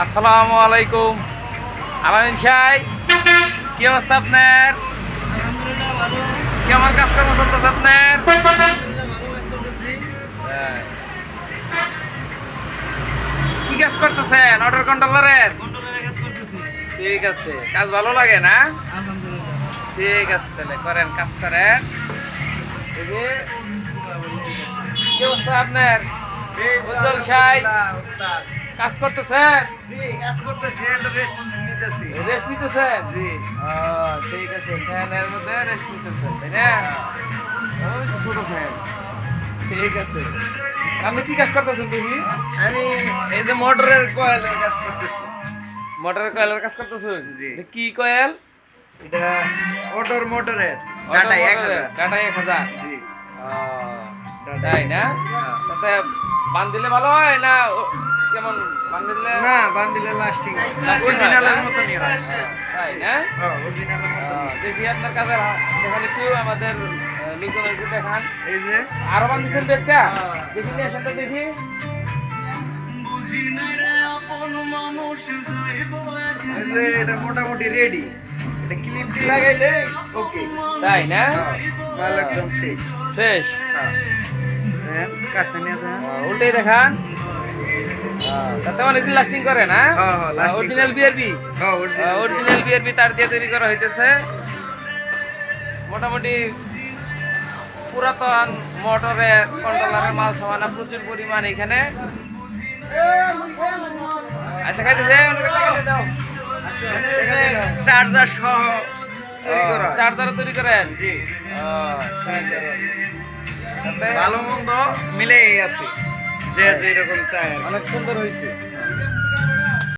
আসসালামু আলাইকুম। আলামিন সাহেব, কি অবস্থা আপনার? আলহামদুলিল্লাহ ভালো। কেমন কাজকর্ম চলতেছে আপনার? আলহামদুলিল্লাহ ভালো কাজ করতেছি। হ্যাঁ। কি কাজ করতেছেন? অর্ডার কন্ট্রোলারের? কন্ট্রোলারের কাজ করতেছি। ঠিক আছে, কাজ ভালো লাগে না? আলহামদুলিল্লাহ। ঠিক আছে, তাহলে করেন, কাজ করেন। এই যে, কি অবস্থা আপনার? উজ্জ্বল সাহেব, কাজ করতেছেন? রেস্ট নিতেছেন? ঠিক আছে, ফ্যানের মধ্যে রেস্ট নিতেছেন, তাই না? ওই যে ছোট ফ্যান। ঠিক আছে, আপনি কি কাজ করতেছেন দেখি? আমি এই যে মোটরের কয়েলের কাজ করতেছি। মোটরের কয়েলের কাজ করতেছেন? জি। এটা কি কয়েল? এটা মোটরের টাটা 1000। টাটা 1000। জি। তাই না? হ্যাঁ। তাতে বান দিলে ভালো হয় না কেমন বান দিলে? না বান্ডিলে লাস্টিং Lasting অরিজিনালের হয় না? মতনই হয়। তাই না? হ্যাঁ অরিজিনালের মতনই। দেখি আপনার কাজের দেখান একটু আমাদের লোকজনের একটু দেখান। এই যে আরো বান দিচ্ছেন বেগটা? হ্যাঁ। দেখি নিয়ে আসেন তো দেখি। এই যে এটা মোটামুটি রেডি। এটা ক্লিপটি লাগাইলে ওকে। তাই না? মাল একদম ফ্রেশ। ফ্রেশ। হ্যাঁ দেন কাছে নিয়ে দেন। উল্টেই দেখান। তাতে অনেকদিন লাস্টিং করে না? হ্যাঁ, হ্যাঁ, lasting অরিজিনাল করে। বিআরবি। হ্যাঁ অরিজিনাল অরিজিনাল বিআরবি তার দিয়ে তৈরি করা হইতেছে। মোটামুটি পুরাতন মোটরের কন্ট্রোলারের মাল সামানা প্রচুর পরিমাণ এখানে। আচ্ছা খাইতেছে দাও। এখানে চার্জার সহ তৈরি করা হয়। চার্জারও তৈরি করেন? জি ঠিক আছে। তাতে ভালো মন্দ মিলেই আছে যে যেরকম চায় আর কি। অনেক সুন্দর হয়েছে।